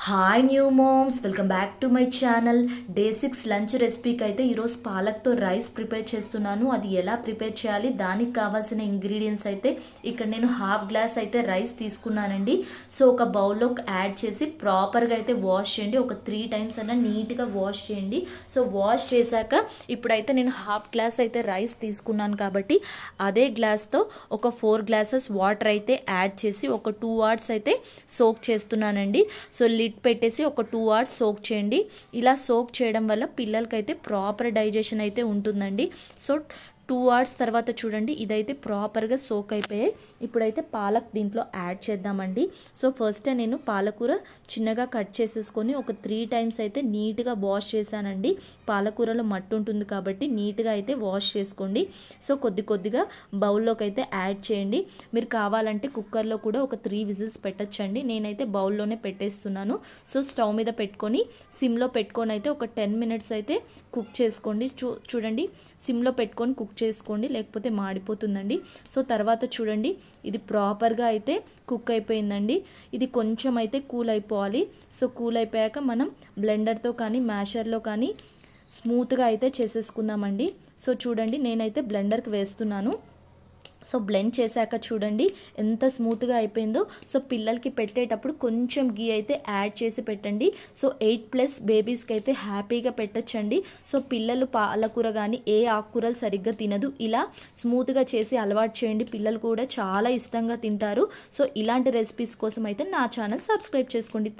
Hi new moms, welcome back to my channel. Day 6 lunch రెసిపీకి అయితే ఈరోజు పాలక్తో rice prepare చేస్తున్నాను. అది ఎలా ప్రిపేర్ చేయాలి, దానికి కావాల్సిన ఇంగ్రీడియంట్స్ అయితే ఇక్కడ నేను హాఫ్ గ్లాస్ అయితే రైస్ తీసుకున్నానండి. సో ఒక బౌల్లో యాడ్ చేసి ప్రాపర్గా అయితే వాష్ చేయండి. ఒక 3 టైమ్స్ అన్న నీట్గా వాష్ చేయండి. సో వాష్ చేశాక ఇప్పుడైతే నేను హాఫ్ గ్లాస్ అయితే రైస్ తీసుకున్నాను కాబట్టి అదే గ్లాస్తో ఒక 4 గ్లాసెస్ వాటర్ అయితే యాడ్ చేసి ఒక 2 అవర్స్ అయితే సోక్ చేస్తున్నానండి. సో లిడ్ పెట్టేసి ఒక 2 అవర్స్ సోక్ చేయండి. ఇలా సోక్ చేయడం వల్ల పిల్లలకైతే ప్రాపర్ డైజెషన్ అయితే ఉంటుందండి. సో 2 అవర్స్ తర్వాత చూడండి, ఇదైతే ప్రాపర్గా సోక్ అయిపోయాయి. ఇప్పుడైతే పాలక్ దీంట్లో యాడ్ చేద్దామండి. సో ఫస్ట్ నేను పాలకూర చిన్నగా కట్ చేసేసుకొని ఒక 3 టైమ్స్ అయితే నీట్గా వాష్ చేశానండి. పాలకూరలో మట్టి ఉంటుంది కాబట్టి నీట్గా అయితే వాష్ చేసుకోండి. సో కొద్దిగా బౌల్లోకి అయితే యాడ్ చేయండి. మీరు కావాలంటే కుక్కర్లో కూడా ఒక 3 విజిల్స్ పెట్టచ్చండి. నేనైతే బౌల్లోనే పెట్టేస్తున్నాను. సో స్టవ్ మీద పెట్టుకొని సిమ్లో పెట్టుకొని అయితే ఒక 10 మినిట్స్ అయితే కుక్ చేసుకోండి. చూడండి, సిమ్లో పెట్టుకొని కుక్ చేసుకోండి, లేకపోతే మాడిపోతుందండి. సో తర్వాత చూడండి, ఇది ప్రాపర్గా అయితే కుక్ అయిపోయిందండి. ఇది కొంచెం అయితే కూల్ అయిపోవాలి. సో కూల్ అయిపోయాక మనం బ్లెండర్తో కానీ మ్యాషర్లో కానీ స్మూత్గా అయితే చేసేసుకుందామండి. సో చూడండి, నేనైతే బ్లెండర్కి వేస్తున్నాను. సో బ్లెండ్ చేశాక చూడండి ఎంత స్మూత్గా అయిపోయిందో. సో పిల్లలకి పెట్టేటప్పుడు కొంచెం గీ అయితే యాడ్ చేసి పెట్టండి. సో 8+ బేబీస్కి అయితే హ్యాపీగా పెట్టచ్చండి. సో పిల్లలు పాలకూర కానీ ఏ ఆకుకూరలు సరిగ్గా తినదు, ఇలా స్మూత్గా చేసి అలవాటు చేయండి. పిల్లలు కూడా చాలా ఇష్టంగా తింటారు. సో ఇలాంటి రెసిపీస్ కోసం అయితే నా ఛానల్ సబ్స్క్రైబ్ చేసుకోండి.